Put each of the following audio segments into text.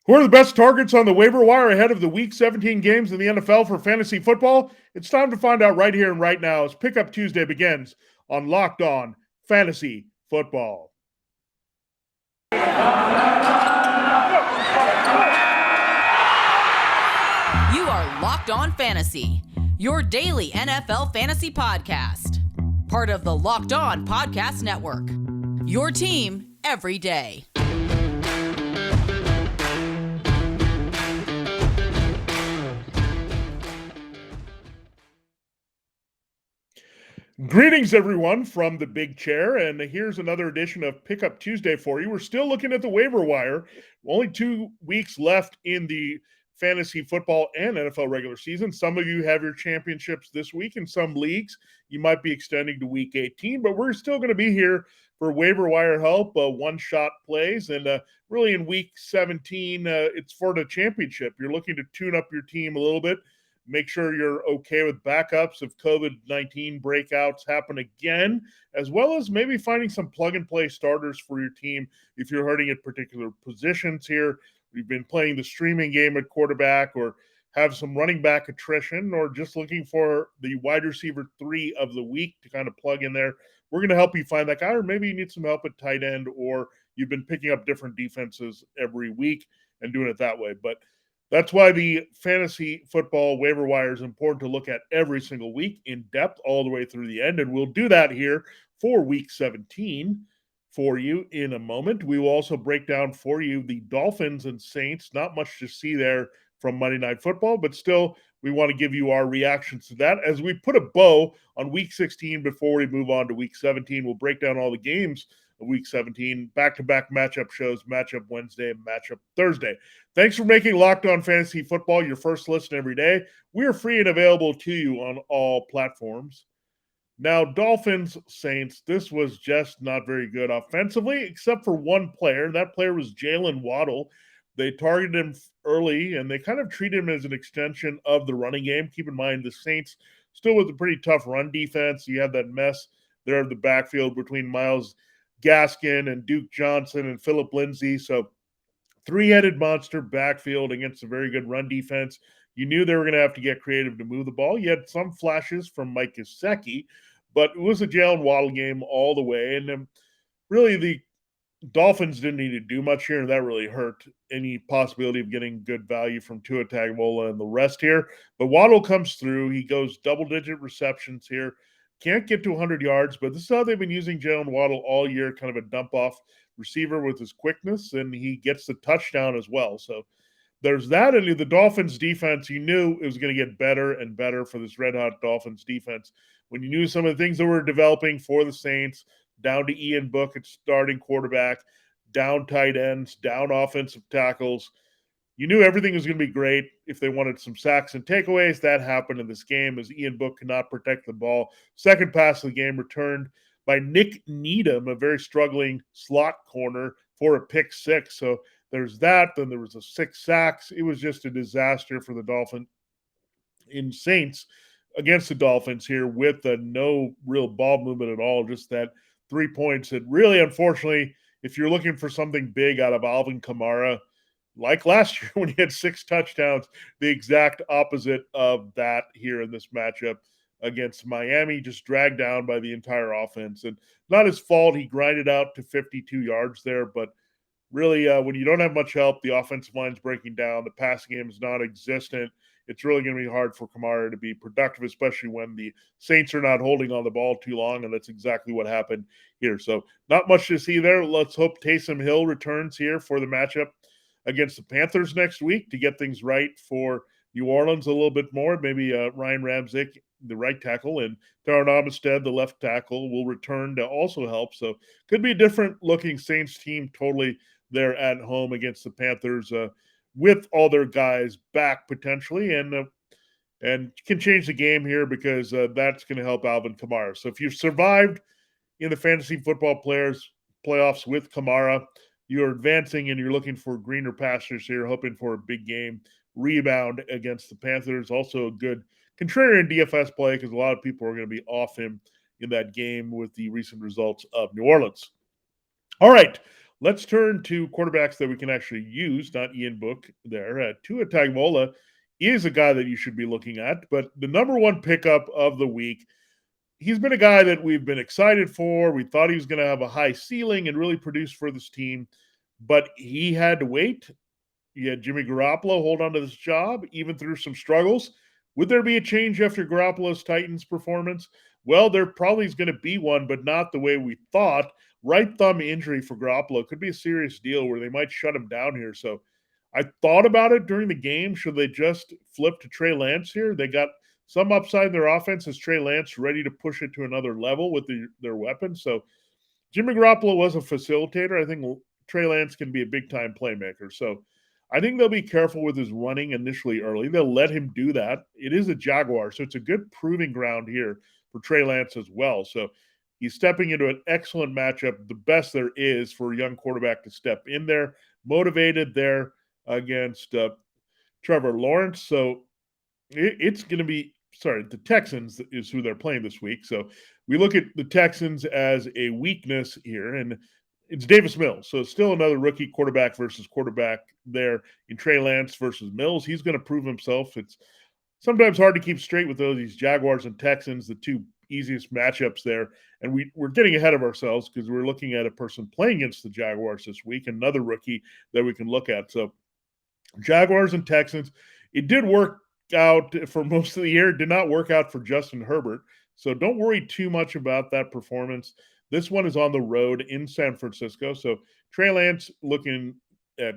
Who are the best targets on the waiver wire ahead of the Week 17 games in the NFL for fantasy football? It's time to find out right here and right now as Pickup Tuesday begins on Locked On Fantasy Football. You are Locked On Fantasy, your daily NFL fantasy podcast. Part of the Locked On Podcast Network, your team every day. Greetings, everyone, from the big chair, and here's another edition of Pickup Tuesday for you. We're still looking at the waiver wire. Only 2 weeks left in the fantasy football and NFL regular season. Some of you have your championships this week. In some leagues, you might be extending to Week 18, but we're still going to be here for waiver wire help, one-shot plays, and really in Week 17, it's for the championship. You're looking to tune up your team a little bit. Make sure you're okay with backups if COVID-19 breakouts happen again, as well as maybe finding some plug-and-play starters for your team if you're hurting at particular positions here. We've been playing the streaming game at quarterback or have some running back attrition or just looking for the wide receiver 3 of the week to kind of plug in there. We're going to help you find that guy, or maybe you need some help at tight end, or you've been picking up different defenses every week and doing it that way. But that's why the fantasy football waiver wire is important to look at every single week in depth all the way through the end. And we'll do that here for Week 17 for you in a moment. We will also break down for you the Dolphins and Saints. Not much to see there from Monday Night Football, but still we want to give you our reactions to that. As we put a bow on Week 16 before we move on to Week 17, we'll break down all the games of Week 17, back-to-back matchup shows, matchup Wednesday and matchup Thursday. Thanks for making Locked On Fantasy Football your first listen every day. We are free and available to you on all platforms. Now, Dolphins, Saints, this was just not very good offensively, except for one player. That player was Jalen Waddle. They targeted him early, and they kind of treated him as an extension of the running game. Keep in mind, the Saints still with a pretty tough run defense. You have that mess there of the backfield between Myles Gaskin and Duke Johnson and Phillip Lindsay. So three-headed monster backfield against a very good run defense. You knew they were going to have to get creative to move the ball. You had some flashes from Mike Gesicki, but it was a Jalen Waddle game all the way. And really the Dolphins didn't need to do much here, and that really hurt any possibility of getting good value from Tua Tagovailoa and the rest here. But Waddle comes through. He goes double-digit receptions here. Can't get to 100 yards, but this is how they've been using Jalen Waddle all year, kind of a dump-off receiver with his quickness, and he gets the touchdown as well. So there's that. And the Dolphins defense, you knew it was going to get better and better for this red-hot Dolphins defense. When you knew some of the things that were developing for the Saints, down to Ian Book at starting quarterback, down tight ends, down offensive tackles, you knew everything was going to be great if they wanted some sacks and takeaways. That happened in this game as Ian Book could not protect the ball. Second pass of the game returned by Nick Needham, a very struggling slot corner, for a pick six. So there's that. Then there was a 6 sacks. It was just a disaster for the Dolphins in Saints against the Dolphins here with no real ball movement at all. Just that 3 points that really, unfortunately, if you're looking for something big out of Alvin Kamara, like last year when he had 6 touchdowns, the exact opposite of that here in this matchup against Miami, just dragged down by the entire offense. And not his fault. He grinded out to 52 yards there, but really when you don't have much help, the offensive line's breaking down, the passing game is non-existent. It's really going to be hard for Kamara to be productive, especially when the Saints are not holding on the ball too long, and that's exactly what happened here. So not much to see there. Let's hope Taysom Hill returns here for the matchup against the Panthers next week to get things right for New Orleans a little bit more. Maybe Ryan Ramczyk, the right tackle, and Darren Armstead, the left tackle, will return to also help. So could be a different-looking Saints team totally there at home against the Panthers with all their guys back potentially, and can change the game here because that's going to help Alvin Kamara. So if you've survived in the fantasy football playoffs with Kamara, you're advancing and you're looking for greener pastures here, hoping for a big game rebound against the Panthers. Also a good contrarian DFS play because a lot of people are going to be off him in that game with the recent results of New Orleans. All right, Let's turn to quarterbacks that we can actually use, not Ian Book there. Tua Tagovailoa is a guy that you should be looking at, but the number one pickup of the week, he's been a guy that we've been excited for. We thought he was going to have a high ceiling and really produce for this team, but he had to wait. You had Jimmy Garoppolo hold on to this job, even through some struggles. Would there be a change after Garoppolo's Titans performance? Well, there probably is going to be one, but not the way we thought. Right thumb injury for Garoppolo could be a serious deal where they might shut him down here. So I thought about it during the game. Should they just flip to Trey Lance here? They got some upside in their offense as Trey Lance ready to push it to another level with their weapons. So Jimmy Garoppolo was a facilitator. I think Trey Lance can be a big-time playmaker. So I think they'll be careful with his running initially early. They'll let him do that. It is a Jaguar, so it's a good proving ground here for Trey Lance as well. So he's stepping into an excellent matchup, the best there is for a young quarterback to step in there, motivated there against Trevor Lawrence. So it's going to be, the Texans is who they're playing this week. So we look at the Texans as a weakness here, and it's Davis Mills. So still another rookie quarterback versus quarterback there in Trey Lance versus Mills. He's going to prove himself. It's sometimes hard to keep straight with these Jaguars and Texans, the two easiest matchups there. And we're getting ahead of ourselves because we're looking at a person playing against the Jaguars this week, another rookie that we can look at. So Jaguars and Texans, it did work out for most of the year. It did not work out for Justin Herbert. So don't worry too much about that performance. This one is on the road in San Francisco. So Trey Lance looking at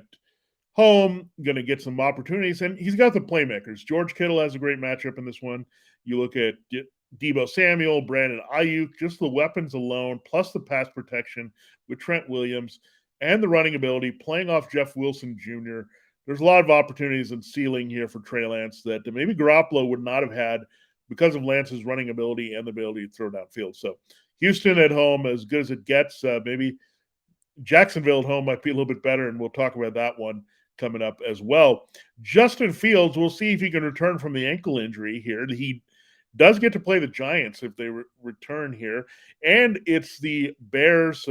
home, going to get some opportunities, and he's got the playmakers. George Kittle has a great matchup in this one. You look at Deebo Samuel, Brandon Ayuk, just the weapons alone, plus the pass protection with Trent Williams and the running ability, playing off Jeff Wilson Jr. There's a lot of opportunities and ceiling here for Trey Lance that maybe Garoppolo would not have had because of Lance's running ability and the ability to throw downfield. So Houston at home, as good as it gets. Maybe Jacksonville at home might be a little bit better, and we'll talk about that one coming up as well. Justin Fields, we'll see if he can return from the ankle injury here. He does get to play the Giants if they return here, and it's the Bears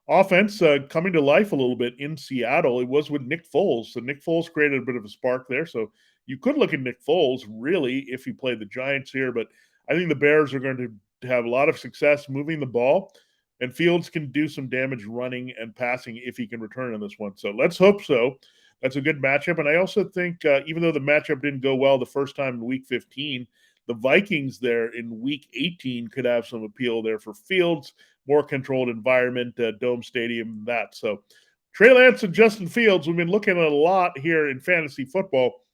offense coming to life a little bit in Seattle. It was with Nick Foles, so Nick Foles created a bit of a spark there. So you could look at Nick Foles, really, if he played the Giants here, but I think the Bears are going to have a lot of success moving the ball, and Fields can do some damage running and passing if he can return in this one. So let's hope so. That's a good matchup. And I also think even though the matchup didn't go well the first time in Week 15, the Vikings there in Week 18 could have some appeal there for Fields, more controlled environment, Dome Stadium, that. So Trey Lance and Justin Fields, we've been looking at a lot here in fantasy football,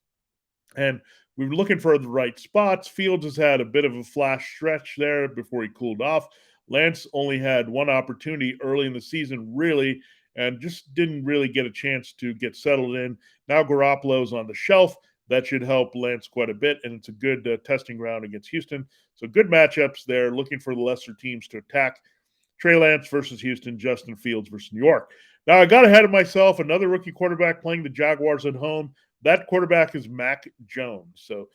and we've been looking for the right spots. Fields has had a bit of a flash stretch there before he cooled off. Lance only had one opportunity early in the season, really, and just didn't really get a chance to get settled in. Now Garoppolo's on the shelf. That should help Lance quite a bit, and it's a good testing ground against Houston. So good matchups there, looking for the lesser teams to attack. Trey Lance versus Houston, Justin Fields versus New York. Now, I got ahead of myself. Another rookie quarterback playing the Jaguars at home. That quarterback is Mac Jones. So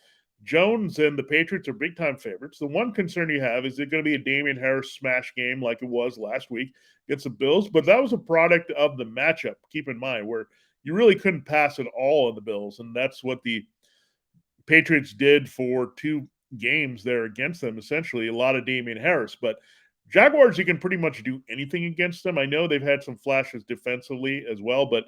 Jones and the Patriots are big-time favorites. The one concern you have, is it going to be a Damian Harris smash game like it was last week against the Bills? But that was a product of the matchup, keep in mind, where you really couldn't pass at all on the Bills, and that's what the Patriots did for 2 games there against them, essentially, a lot of Damian Harris. But Jaguars, you can pretty much do anything against them. I know they've had some flashes defensively as well, but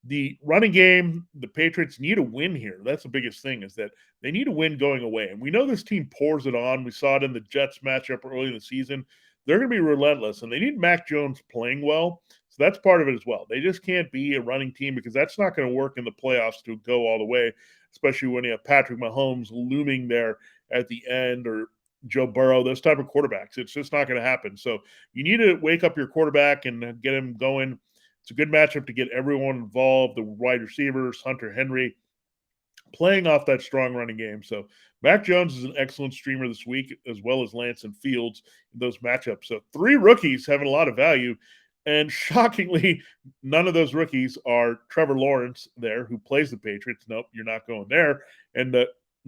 the running game, the Patriots need a win here. That's the biggest thing, is that they need a win going away. And we know this team pours it on. We saw it in the Jets matchup early in the season. They're going to be relentless, and they need Mac Jones playing well. So that's part of it as well. They just can't be a running team, because that's not going to work in the playoffs to go all the way, especially when you have Patrick Mahomes looming there at the end, or Joe Burrow, those type of quarterbacks. It's just not going to happen. So you need to wake up your quarterback and get him going. It's a good matchup to get everyone involved, the wide receivers, Hunter Henry, playing off that strong running game. So Mac Jones is an excellent streamer this week, as well as Lance and Fields in those matchups. So 3 rookies having a lot of value. And shockingly, none of those rookies are Trevor Lawrence there, who plays the Patriots. Nope, you're not going there. And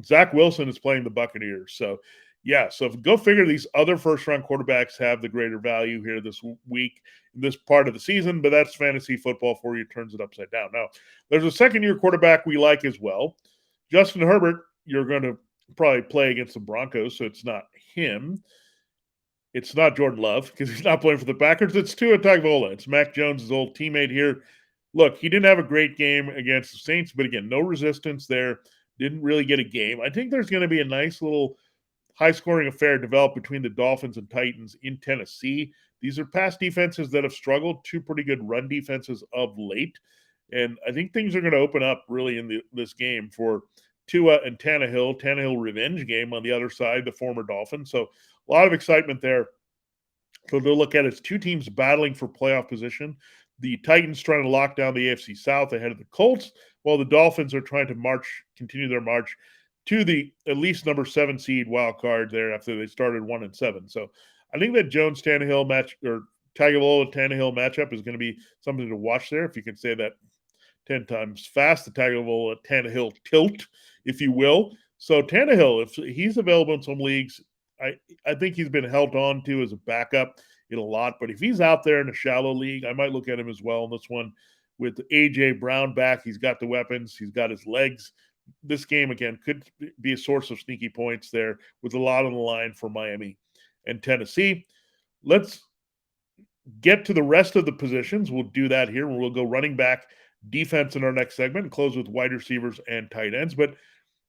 Zach Wilson is playing the Buccaneers. So Yeah, so go figure these other first-round quarterbacks have the greater value here this week, this part of the season, but that's fantasy football for you, turns it upside down. Now, there's a second-year quarterback we like as well. Justin Herbert, you're going to probably play against the Broncos, so it's not him. It's not Jordan Love because he's not playing for the Packers. It's Tua Tagovailoa. It's Mac Jones' old teammate here. Look, he didn't have a great game against the Saints, but again, no resistance there. Didn't really get a game. I think there's going to be a nice little high-scoring affair developed between the Dolphins and Titans in Tennessee. These are past defenses that have struggled, two pretty good run defenses of late. And I think things are going to open up really in this game for Tua and Tannehill. Tannehill revenge game on the other side, the former Dolphins. So a lot of excitement there. So to look at it, it's two teams battling for playoff position. The Titans trying to lock down the AFC South ahead of the Colts, while the Dolphins are trying to continue their march to the at least number 7 seed wild card there after they started 1-7. So I think that Jones Tannehill match or Tagovailoa Tannehill matchup is going to be something to watch there. If you can say that 10 times fast, the Tagovailoa Tannehill tilt, if you will. So Tannehill, if he's available in some leagues, I think he's been held on to as a backup in a lot. But if he's out there in a shallow league, I might look at him as well in this one with A.J. Brown back. He's got the weapons. He's got his legs. This game, again, could be a source of sneaky points there with a lot on the line for Miami and Tennessee. Let's get to the rest of the positions. We'll do that here. We'll go running back, defense in our next segment, and close with wide receivers and tight ends. But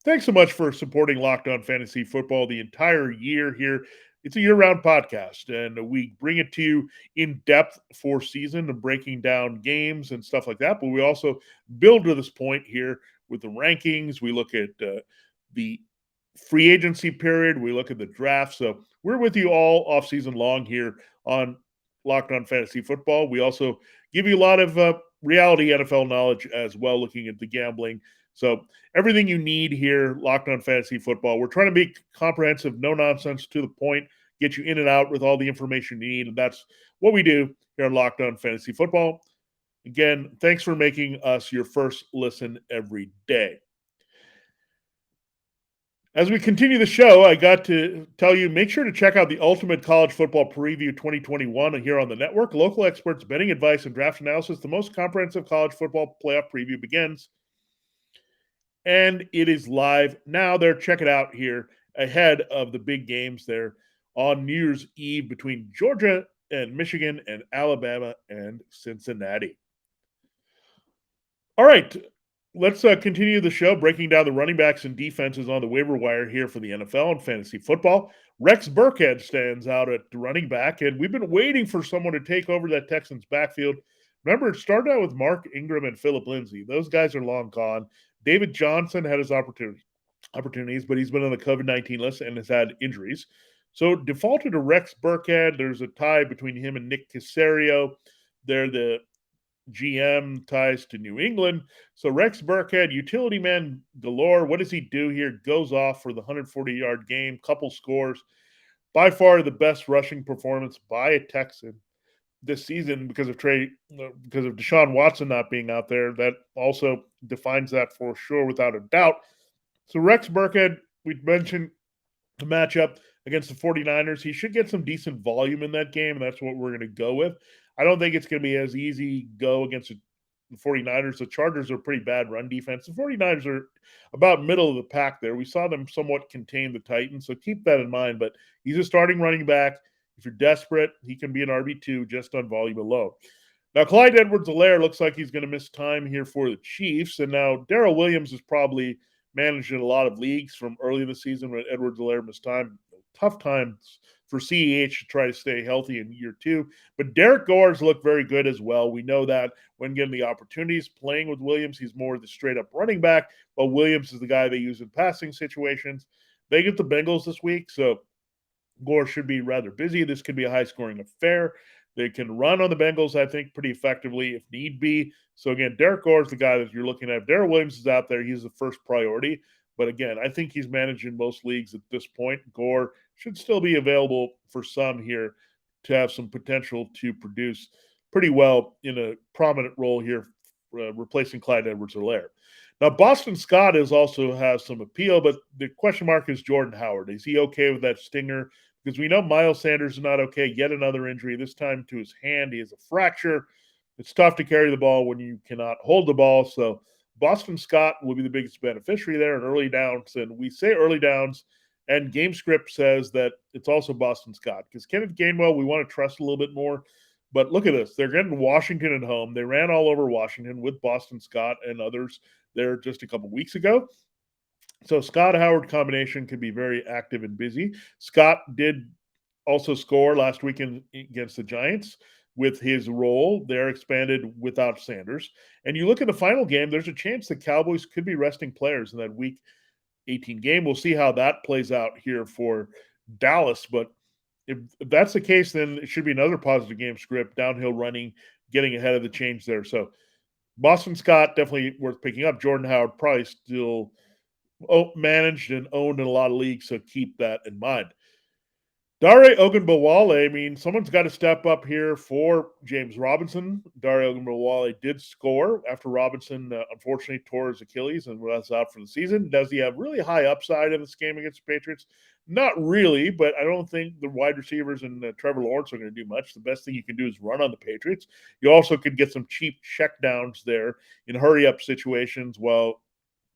thanks so much for supporting Locked On Fantasy Football the entire year here. It's a year-round podcast, and we bring it to you in depth for season and breaking down games and stuff like that. But we also build to this point here with the rankings. We look at the free agency period. We look at the draft. So we're with you all off-season long here on Locked On Fantasy Football. We also give you a lot of reality NFL knowledge as well, looking at the gambling. So everything you need here, Locked On Fantasy Football. We're trying to be comprehensive, no nonsense, to the point, get you in and out with all the information you need. And that's what we do here on Locked On Fantasy Football. Again, thanks for making us your first listen every day. As we continue the show, I got to tell you, make sure to check out the Ultimate College Football Preview 2021 here on the network. Local experts, betting advice, and draft analysis. The most comprehensive college football playoff preview begins. And it is live now there. Check it out here ahead of the big games there on New Year's Eve between Georgia and Michigan and Alabama and Cincinnati. All right, let's continue the show, breaking down the running backs and defenses on the waiver wire here for the NFL and fantasy football. Rex Burkhead stands out at the running back, and we've been waiting for someone to take over that Texans backfield. Remember, it started out with Mark Ingram and Phillip Lindsay. Those guys are long gone. David Johnson had his opportunities, but he's been on the COVID-19 list and has had injuries. So defaulted to Rex Burkhead. There's a tie between him and Nick Caserio. They're the GM, ties to New England. So Rex Burkhead, utility man galore. What does he do here? Goes off for the 140-yard game, couple scores. By far the best rushing performance by a Texan this season because of Deshaun Watson not being out there. That also defines that for sure, without a doubt. So Rex Burkhead, we mentioned the matchup against the 49ers. He should get some decent volume in that game, and that's what we're going to go with. I don't think it's going to be as easy go against the 49ers. The Chargers are a pretty bad run defense. The 49ers are about middle of the pack there. We saw them somewhat contain the Titans, so keep that in mind. But he's a starting running back. If you're desperate, he can be an RB2 just on volume alone. Now, Clyde Edwards-Helaire looks like he's going to miss time here for the Chiefs. And now Darrell Williams is probably managed in a lot of leagues from early in the season when Edwards-Helaire missed time. Tough times for CEH to try to stay healthy in year two. But Derek Gore's looked very good as well. We know that when given the opportunities, playing with Williams, he's more the straight-up running back, while Williams is the guy they use in passing situations. They get the Bengals this week, so Gore should be rather busy. This could be a high-scoring affair. They can run on the Bengals, I think, pretty effectively if need be. So, again, Derek Gore is the guy that you're looking at. If Darrell Williams is out there, he's the first priority. But, again, I think he's managed in most leagues at this point. Gore should still be available for some here to have some potential to produce pretty well in a prominent role here replacing Clyde Edwards-Helaire. Now, Boston Scott also has some appeal, but the question mark is Jordan Howard. Is he okay with that stinger? Because we know Miles Sanders is not okay. Yet another injury, this time to his hand. He has a fracture. It's tough to carry the ball when you cannot hold the ball. So Boston Scott will be the biggest beneficiary there in early downs. And we say early downs, and game script says that it's also Boston Scott. Because Kenneth Gainwell, we want to trust a little bit more. But look at this. They're getting Washington at home. They ran all over Washington with Boston Scott and others there just a couple weeks ago. So Scott-Howard combination can be very active and busy. Scott did also score last weekend against the Giants with his role there expanded without Sanders. And you look at the final game, there's a chance the Cowboys could be resting players in that Week 18 game. We'll see how that plays out here for Dallas. But if that's the case, then it should be another positive game script, downhill running, getting ahead of the change there. So Boston Scott, definitely worth picking up. Jordan Howard, probably still managed and owned in a lot of leagues, so keep that in mind. Dare Ogunbowale, I mean, someone's got to step up here for James Robinson. Dare Ogunbowale did score after Robinson, unfortunately, tore his Achilles and was out for the season. Does he have really high upside in this game against the Patriots? Not really, but I don't think the wide receivers and Trevor Lawrence are going to do much. The best thing you can do is run on the Patriots. You also could get some cheap checkdowns there in hurry-up situations while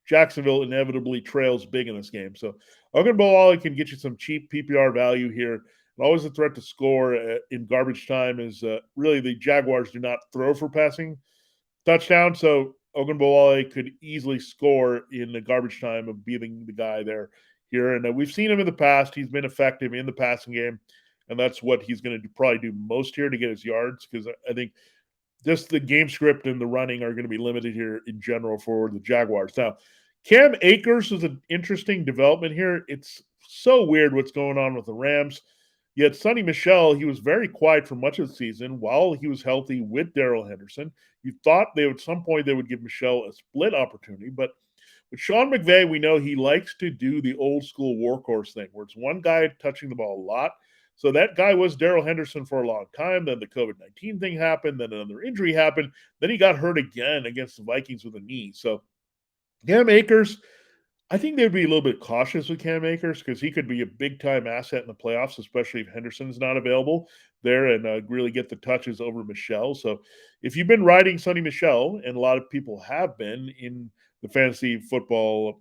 Jacksonville inevitably trails big in this game. So Ogunbowale can get you some cheap PPR value here. And always a threat to score in garbage time is really the Jaguars do not throw for passing touchdown. So Ogunbowale could easily score in the garbage time of being the guy there here. And we've seen him in the past. He's been effective in the passing game. And that's what he's going to probably do most here to get his yards, because I think just the game script and the running are going to be limited here in general for the Jaguars. Now, Cam Akers is an interesting development here. It's so weird what's going on with the Rams. Yet Sonny Michel, he was very quiet for much of the season while he was healthy with Darrell Henderson. You thought at some point they would give Michel a split opportunity, but with Sean McVay, we know he likes to do the old school workhorse thing where it's one guy touching the ball a lot. So that guy was Darrell Henderson for a long time. Then the COVID-19 thing happened. Then another injury happened. Then he got hurt again against the Vikings with a knee. So Cam Akers, I think they'd be a little bit cautious with Cam Akers because he could be a big-time asset in the playoffs, especially if Henderson's not available there and really get the touches over Michel. So if you've been riding Sonny Michel, and a lot of people have been in the fantasy football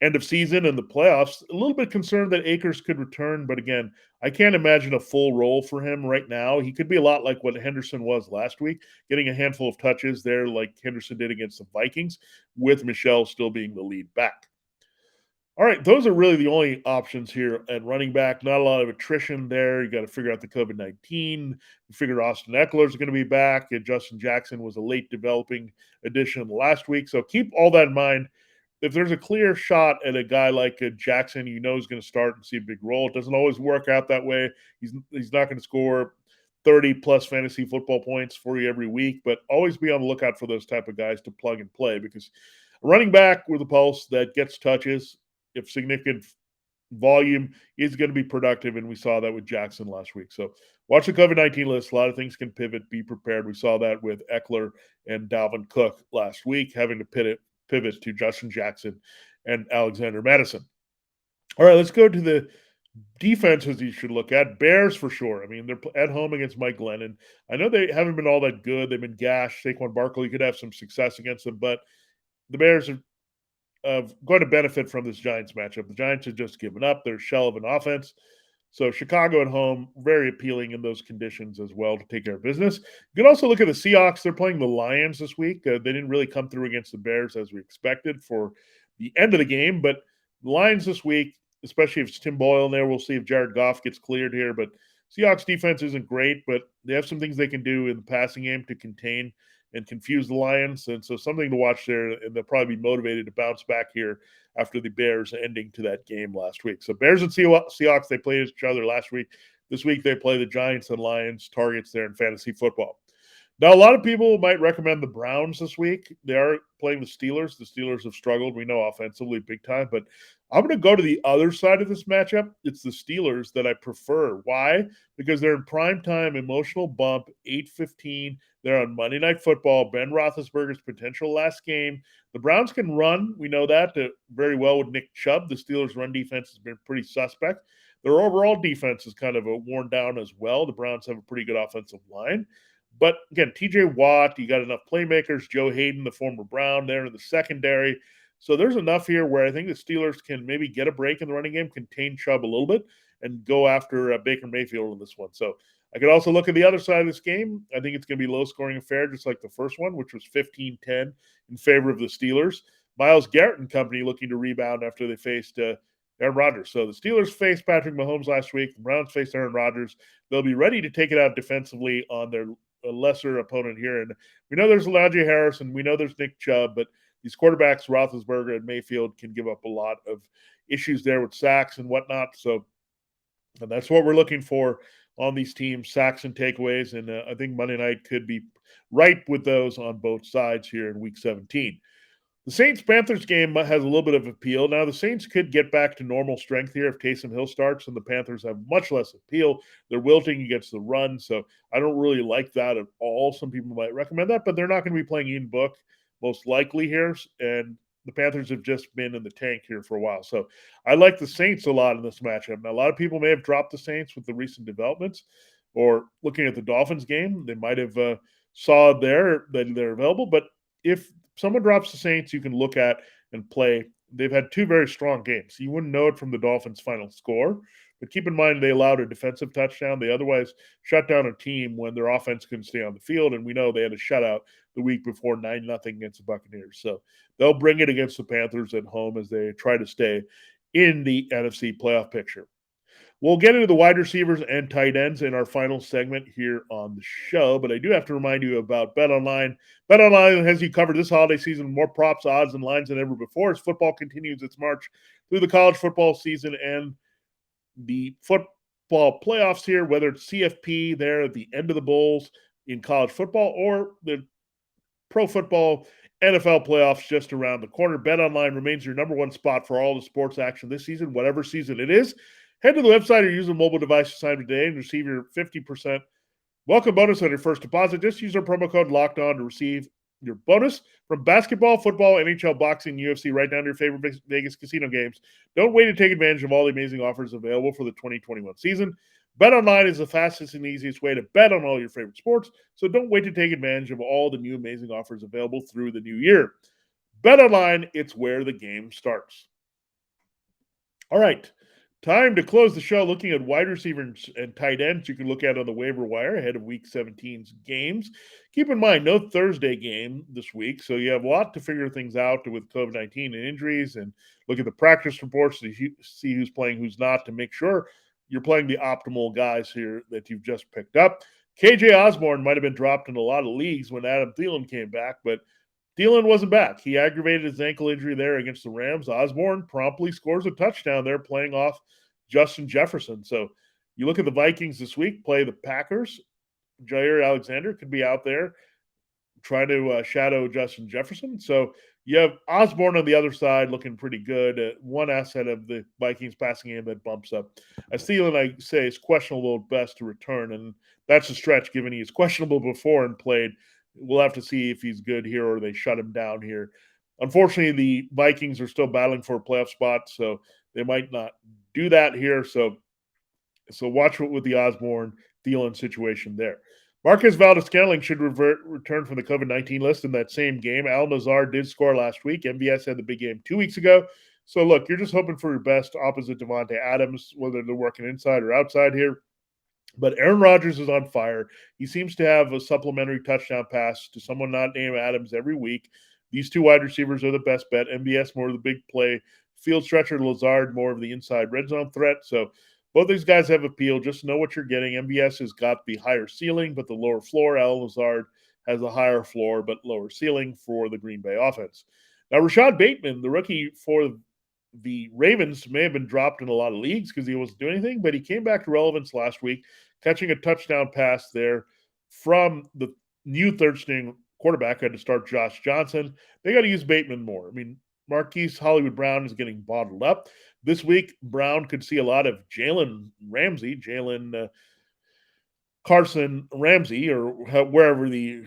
end of season and the playoffs, a little bit concerned that Akers could return. But again, I can't imagine a full role for him right now. He could be a lot like what Henderson was last week, getting a handful of touches there like Henderson did against the Vikings, with Michel still being the lead back. All right, those are really the only options here at running back. Not a lot of attrition there. You got to figure out the COVID-19. You figured Austin Eckler is going to be back. And Justin Jackson was a late developing addition last week. So keep all that in mind. If there's a clear shot at a guy like Jackson, you know he's going to start and see a big role. It doesn't always work out that way. He's not going to score 30-plus fantasy football points for you every week, but always be on the lookout for those type of guys to plug and play, because a running back with a pulse that gets touches, if significant volume, is going to be productive, and we saw that with Jackson last week. So watch the COVID-19 list. A lot of things can pivot. Be prepared. We saw that with Eckler and Dalvin Cook last week, having to pivot to Justin Jackson and Alexander Madison. All right, let's go to the defenses you should look at. Bears for sure. I mean, they're at home against Mike Glennon. I know they haven't been all that good. They've been gashed. Saquon Barkley could have some success against them, but the Bears are going to benefit from this Giants matchup. The Giants have just given up. They're a shell of an offense. So Chicago at home, very appealing in those conditions as well to take care of business. You can also look at the Seahawks. They're playing the Lions this week. They didn't really come through against the Bears as we expected for the end of the game, but the Lions this week, especially if it's Tim Boyle in there, we'll see if Jared Goff gets cleared here. But Seahawks defense isn't great, but they have some things they can do in the passing game to contain and confuse the Lions. And so something to watch there, and they'll probably be motivated to bounce back here after the Bears ending to that game last week. So Bears and Seahawks, they played each other last week. This week they play the Giants and Lions, targets there in fantasy football. Now, a lot of people might recommend the Browns this week. They are playing the Steelers. The Steelers have struggled, we know, offensively big time, but I'm going to go to the other side of this matchup. It's the Steelers that I prefer. Why? Because they're in prime time, emotional bump, 8:15. They're on Monday Night Football. Ben Roethlisberger's potential last game. The Browns can run. We know that very well with Nick Chubb. The Steelers' run defense has been pretty suspect. Their overall defense is kind of worn down as well. The Browns have a pretty good offensive line. But again, TJ Watt, you got enough playmakers. Joe Hayden, the former Brown, there in the secondary. So there's enough here where I think the Steelers can maybe get a break in the running game, contain Chubb a little bit, and go after Baker Mayfield in this one. So I could also look at the other side of this game. I think it's going to be a low-scoring affair, just like the first one, which was 15-10 in favor of the Steelers. Myles Garrett and company looking to rebound after they faced Aaron Rodgers. So the Steelers faced Patrick Mahomes last week. The Browns faced Aaron Rodgers. They'll be ready to take it out defensively on their lesser opponent here. And we know there's Elijah Harris and we know there's Nick Chubb, but these quarterbacks, Roethlisberger and Mayfield, can give up a lot of issues there with sacks and whatnot. So and that's what we're looking for on these teams, sacks and takeaways. And I think Monday night could be ripe with those on both sides here in Week 17. The Saints-Panthers game has a little bit of appeal. Now, the Saints could get back to normal strength here if Taysom Hill starts, and the Panthers have much less appeal. They're wilting against the run, so I don't really like that at all. Some people might recommend that, but they're not going to be playing Ian Book most likely here, and the Panthers have just been in the tank here for a while. So I like the Saints a lot in this matchup. Now, a lot of people may have dropped the Saints with the recent developments, or looking at the Dolphins game, they might have saw there that they're available, but if someone drops the Saints, you can look at and play. They've had two very strong games. You wouldn't know it from the Dolphins' final score, but keep in mind they allowed a defensive touchdown. They otherwise shut down a team when their offense couldn't stay on the field, and we know they had a shutout the week before 9-0 against the Buccaneers. So they'll bring it against the Panthers at home as they try to stay in the NFC playoff picture. We'll get into the wide receivers and tight ends in our final segment here on the show, but I do have to remind you about BetOnline. BetOnline has you covered this holiday season with more props, odds, and lines than ever before as football continues its march through the college football season and the football playoffs here, whether it's CFP there at the end of the bowls in college football or the pro football NFL playoffs just around the corner. BetOnline remains your number one spot for all the sports action this season, whatever season it is. Head to the website or use a mobile device to sign up today and receive your 50% welcome bonus on your first deposit. Just use our promo code LOCKEDON to receive your bonus from basketball, football, NHL, boxing, UFC, right down to your favorite Vegas casino games. Don't wait to take advantage of all the amazing offers available for the 2021 season. BetOnline is the fastest and easiest way to bet on all your favorite sports, so don't wait to take advantage of all the new amazing offers available through the new year. BetOnline, it's where the game starts. All right. Time to close the show looking at wide receivers and tight ends you can look at on the waiver wire ahead of Week 17's games. Keep in mind, no Thursday game this week, so you have a lot to figure things out with COVID-19 and injuries and look at the practice reports to see who's playing, who's not, to make sure you're playing the optimal guys here that you've just picked up. KJ Osborne might have been dropped in a lot of leagues when Adam Thielen came back, but Thielen wasn't back. He aggravated his ankle injury there against the Rams. Osborne promptly scores a touchdown there playing off Justin Jefferson. So you look at the Vikings this week, play the Packers. Jair Alexander could be out there trying to shadow Justin Jefferson. So you have Osborne on the other side looking pretty good. One asset of the Vikings passing game that bumps up. As Thielen, I say, is questionable at best to return, and that's a stretch given he is questionable before and played. We'll have to see if he's good here or they shut him down here. Unfortunately, the Vikings are still battling for a playoff spot, so they might not do that here. So watch with the Osborne Thielen situation there. Marquez Valdes-Scantling should return from the COVID-19 list in that same game. Al Nazar did score last week. MVS had the big game 2 weeks ago. So look, you're just hoping for your best opposite Devontae Adams, whether they're working inside or outside here. But Aaron Rodgers is on fire. He seems to have a supplementary touchdown pass to someone not named Adams every week. These two wide receivers are the best bet. MVS more of the big play. Field stretcher, Lazard more of the inside red zone threat. So both these guys have appeal. Just know what you're getting. MVS has got the higher ceiling, but the lower floor. Al Lazard has a higher floor, but lower ceiling for the Green Bay offense. Now, Rashad Bateman, the rookie for the Ravens, may have been dropped in a lot of leagues because he wasn't doing anything, but he came back to relevance last week, catching a touchdown pass there from the new third-string quarterback had to start Josh Johnson. They got to use Bateman more. I mean, Marquise Hollywood Brown is getting bottled up. This week, Brown could see a lot of Jalen Carson Ramsey, or wherever the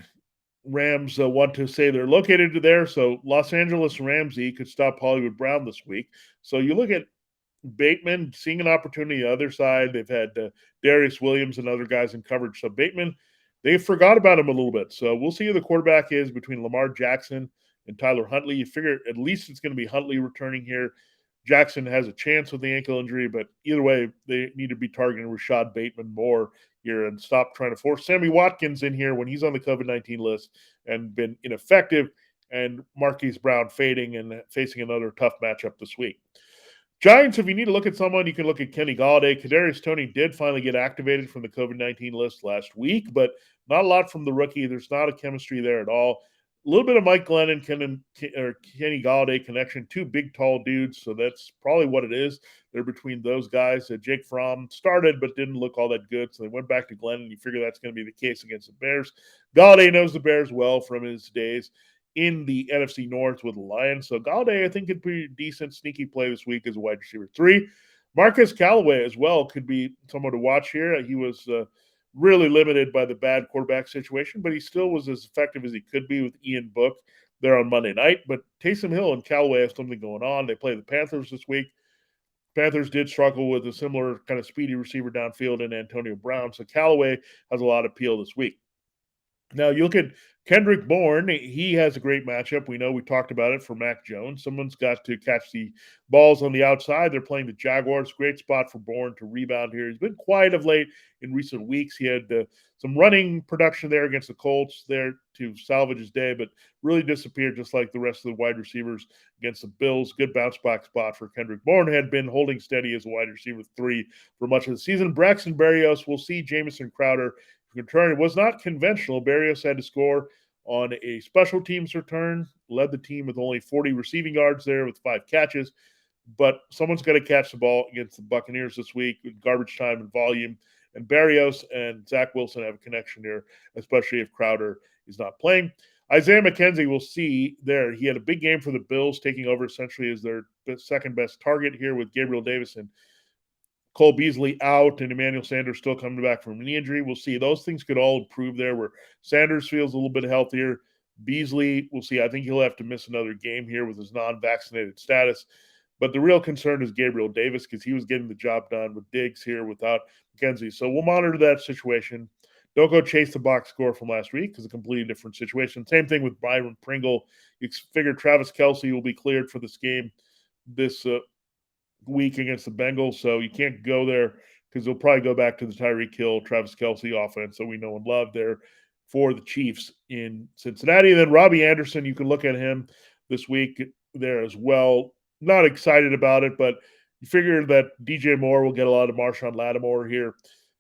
Rams want to say they're located there. So Los Angeles Ramsey could stop Hollywood Brown this week. So you look at Bateman seeing an opportunity on the other side. They've had Darius Williams and other guys in coverage. So Bateman, they forgot about him a little bit. So we'll see who the quarterback is between Lamar Jackson and Tyler Huntley. You figure at least it's going to be Huntley returning here. Jackson has a chance with the ankle injury, but either way, they need to be targeting Rashad Bateman more here and stop trying to force Sammy Watkins in here when he's on the COVID-19 list and been ineffective, and Marquise Brown fading and facing another tough matchup this week. Giants, if you need to look at someone, you can look at Kenny Golladay. Kadarius Toney did finally get activated from the COVID-19 list last week, but not a lot from the rookie. There's not a chemistry there at all. A little bit of Mike Glennon, Kenny Golladay connection, two big, tall dudes, so that's probably what it is. They're between those guys. Jake Fromm started but didn't look all that good, so they went back to Glennon. You figure that's going to be the case against the Bears. Golladay knows the Bears well from his days in the NFC North with the Lions. So Golladay, I think, could be a decent, sneaky play this week as a wide receiver 3. Marcus Callaway as well could be someone to watch here. He was really limited by the bad quarterback situation, but he still was as effective as he could be with Ian Book there on Monday night. But Taysom Hill and Callaway have something going on. They play the Panthers this week. Panthers did struggle with a similar kind of speedy receiver downfield in Antonio Brown. So Callaway has a lot of appeal this week. Now, you look at Kendrick Bourne. He has a great matchup. We know we talked about it for Mac Jones. Someone's got to catch the balls on the outside. They're playing the Jaguars. Great spot for Bourne to rebound here. He's been quiet of late in recent weeks. He had some running production there against the Colts there to salvage his day, but really disappeared just like the rest of the wide receivers against the Bills. Good bounce back spot for Kendrick Bourne. Had been holding steady as a wide receiver 3 for much of the season. Braxton Berrios, we'll see Jamison Crowder return. It was not conventional. Berrios had to score on a special teams return, led the team with only 40 receiving yards there with 5 catches, but someone's got to catch the ball against the Buccaneers this week with garbage time and volume, and Berrios and Zach Wilson have a connection here, especially if Crowder is not playing. Isaiah McKenzie, we'll see there. He had a big game for the Bills, taking over essentially as their second best target here with Gabriel Davis and Cole Beasley out and Emmanuel Sanders still coming back from knee injury. We'll see. Those things could all improve there where Sanders feels a little bit healthier. Beasley, we'll see. I think he'll have to miss another game here with his non-vaccinated status. But the real concern is Gabriel Davis because he was getting the job done with Diggs here without McKenzie. So we'll monitor that situation. Don't go chase the box score from last week because it's a completely different situation. Same thing with Byron Pringle. You figure Travis Kelce will be cleared for this game this week against the Bengals, so you can't go there because they'll probably go back to the Tyreek Hill, Travis Kelce offense that we know and love there for the Chiefs in Cincinnati. And then Robbie Anderson, you can look at him this week there as well. Not excited about it, but you figure that DJ Moore will get a lot of Marshawn Lattimore here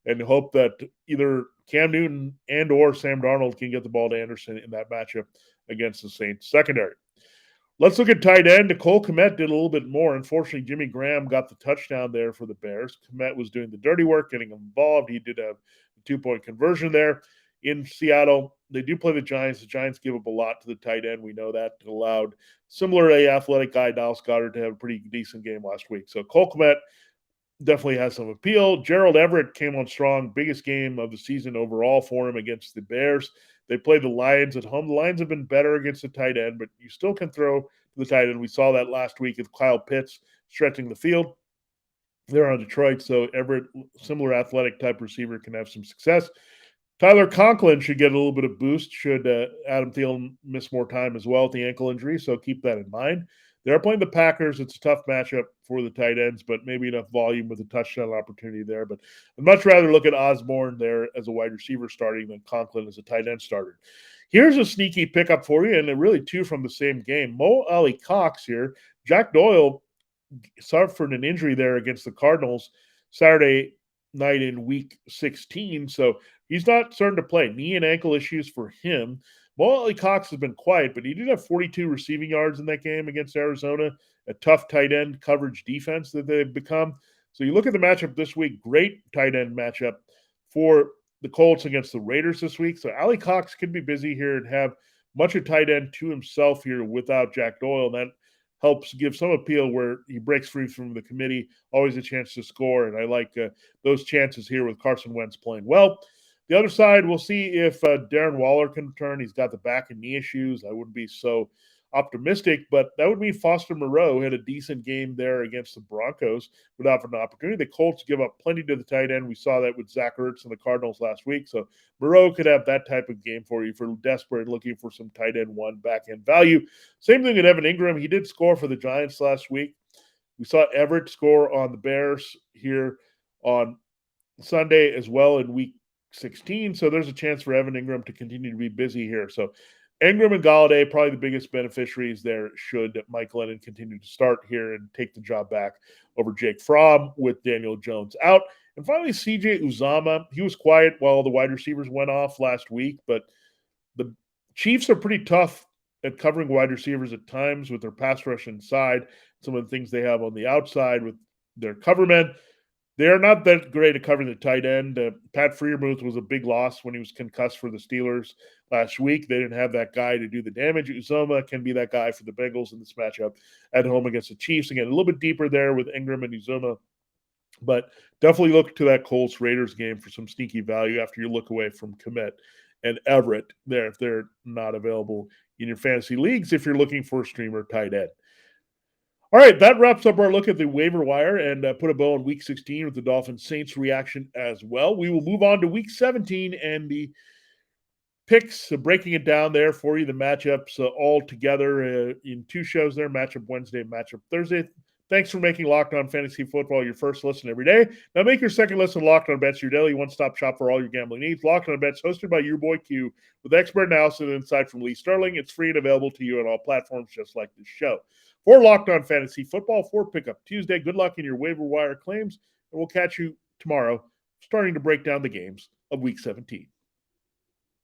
and hope that either Cam Newton and or Sam Darnold can get the ball to Anderson in that matchup against the Saints secondary. Let's look at tight end. Cole Kmet did a little bit more. Unfortunately, Jimmy Graham got the touchdown there for the Bears. Kmet was doing the dirty work, getting involved. He did have a 2-point conversion there in Seattle. They do play the Giants. The Giants give up a lot to the tight end. We know that. It allowed similar athletic guy, Dallas Goedert, to have a pretty decent game last week. So Cole Kmet definitely has some appeal. Gerald Everett came on strong. Biggest game of the season overall for him against the Bears. They played the Lions at home. The Lions have been better against the tight end, but you still can throw to the tight end. We saw that last week with Kyle Pitts stretching the field. They're on Detroit, so Everett, similar athletic type receiver, can have some success. Tyler Conklin should get a little bit of boost should Adam Thielen miss more time as well with the ankle injury, so keep that in mind. They're playing the Packers. It's a tough matchup for the tight ends, but maybe enough volume with a touchdown opportunity there. But I'd much rather look at Osborne there as a wide receiver starting than Conklin as a tight end starter. Here's a sneaky pickup for you, and really two from the same game. Mo Ali Cox here. Jack Doyle suffered an injury there against the Cardinals Saturday night in week 16, so he's not starting to play. Knee and ankle issues for him. Mo Ali Cox has been quiet, but he did have 42 receiving yards in that game against Arizona, a tough tight end coverage defense that they've become. So you look at the matchup this week, great tight end matchup for the Colts against the Raiders this week. So Ali Cox could be busy here and have much of tight end to himself here without Jack Doyle. And that helps give some appeal where he breaks free from the committee, always a chance to score. And I like those chances here with Carson Wentz playing well. The other side, we'll see if Darren Waller can return. He's got the back and knee issues. I wouldn't be so optimistic, but that would mean Foster Moreau had a decent game there against the Broncos without an opportunity. The Colts give up plenty to the tight end. We saw that with Zach Ertz and the Cardinals last week. So Moreau could have that type of game for you if you're desperate looking for some tight end one back end value. Same thing with Evan Ingram. He did score for the Giants last week. We saw Everett score on the Bears here on Sunday as well in week 16. So there's a chance for Evan Ingram to continue to be busy here. So Ingram and Galladay, probably the biggest beneficiaries there should Mike Glennon continue to start here and take the job back over Jake Fromm with Daniel Jones out. And finally, CJ Uzomah. He was quiet while the wide receivers went off last week, but the Chiefs are pretty tough at covering wide receivers at times with their pass rush inside, some of the things they have on the outside with their cover men. They're not that great at covering the tight end. Pat Freiermuth was a big loss when he was concussed for the Steelers last week. They didn't have that guy to do the damage. Uzomah can be that guy for the Bengals in this matchup at home against the Chiefs. Again, a little bit deeper there with Ingram and Uzomah. But definitely look to that Colts-Raiders game for some sneaky value after you look away from Kmet and Everett there if they're not available in your fantasy leagues if you're looking for a streamer tight end. All right, that wraps up our look at the waiver wire and put a bow on Week 16 with the Dolphins-Saints reaction as well. We will move on to Week 17 and picks, breaking it down there for you, the matchups all together in two shows there, matchup Wednesday, matchup Thursday. Thanks for making Locked On Fantasy Football your first listen every day. Now make your second listen Locked On Bets your daily one-stop shop for all your gambling needs. Locked On Bets, hosted by your boy Q, with expert analysis and insight from Lee Sterling. It's free and available to you on all platforms just like this show. For Locked On Fantasy Football, for Pickup Tuesday, good luck in your waiver wire claims, and we'll catch you tomorrow starting to break down the games of Week 17.